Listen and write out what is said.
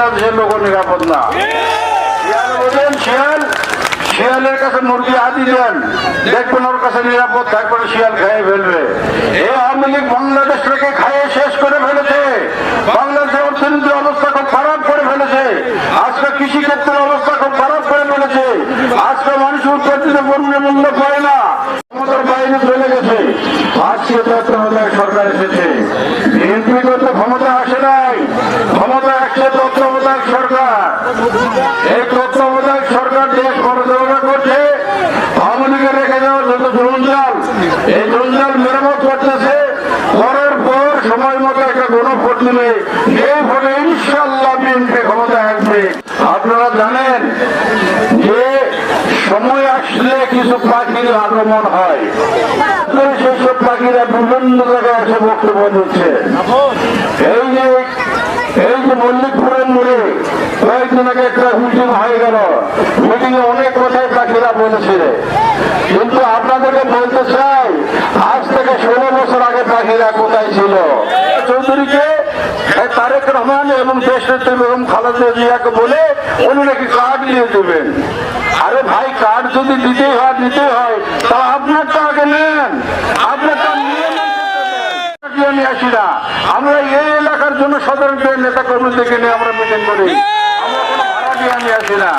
বাংলাদেশের লোক নিরাপদ না। শিয়াল বোঝেন, শিয়ালের কাছে মুরগি হাতি দেন, দেখবেন ওর কাছে নিরাপদ থাকবে, শিয়াল খেয়ে ফেলবে। এই আওয়ামী লীগ বাংলাদেশটাকে খাইয়ে শেষ করে ফেলেছে। বাংলাদেশের অর্থনীতির অবস্থা খুব খারাপ করে ফেলেছে। আজকে কৃষি ক্ষেত্রের অবস্থা খুব খারাপ করে ফেলেছে। আজকে মানুষ উৎপাদিত পণ্যের মূল্য পায় না, ক্ষমতার বাইরে চলে গেছে। আজকে তত্ত্বাবধায়ক সরকার এসেছে, বিএনপি করতে ক্ষমতা আসে নাই, ক্ষমতা আসছে তত্ত্বাবধায়ক সরকার। এই তত্ত্বাবধায়ক সরকার দেশ পরিচালনা করছে। আওয়ামী লীগের রেখে যাওয়া যত জঞ্জাল, এই জঞ্জাল মেরামত করতেছে। করার পর সময় মতো একটা গণভোট নেবে, এই ভোটে ইনশাল্লাহ বিএনপি ক্ষমতায় আসবে। আপনারা জানেন যে সময় আসলে কিছু পাখির আগমন হয়, সেসব পাখিরা বিভিন্ন জায়গায় এসে বক্তব্য দিচ্ছে। এই যে মল্লিকপুরের মোড়ে কয়েকদিন আগে একটা মিটিং হয়ে গেল, মিটিং এ অনেক কথাই পাখিরা বলেছে, কিন্তু আপনাদেরকে বলতে চাই আজ থেকে 16 বছর আগে পাখিরা কোথায় ছিল। চৌধুরীকে তারেক রহমান এবং দেশনেত্রী বেগম খালেদা জিয়াকে বলে উনি নাকি কার্ড দিয়ে দেবেন। আরে ভাই, কার্ড যদি দিতেই হয় তা আপনারটা আগে নেন, আপনারটা নিয়ে আসি না। আমরা এই এলাকার জন্য সাধারণ নেতা কর্মীদেরকে নিয়ে আমরা মিটিং করি, আমরা কোনো ভাড়া দিয়ে নিয়ে আসি না।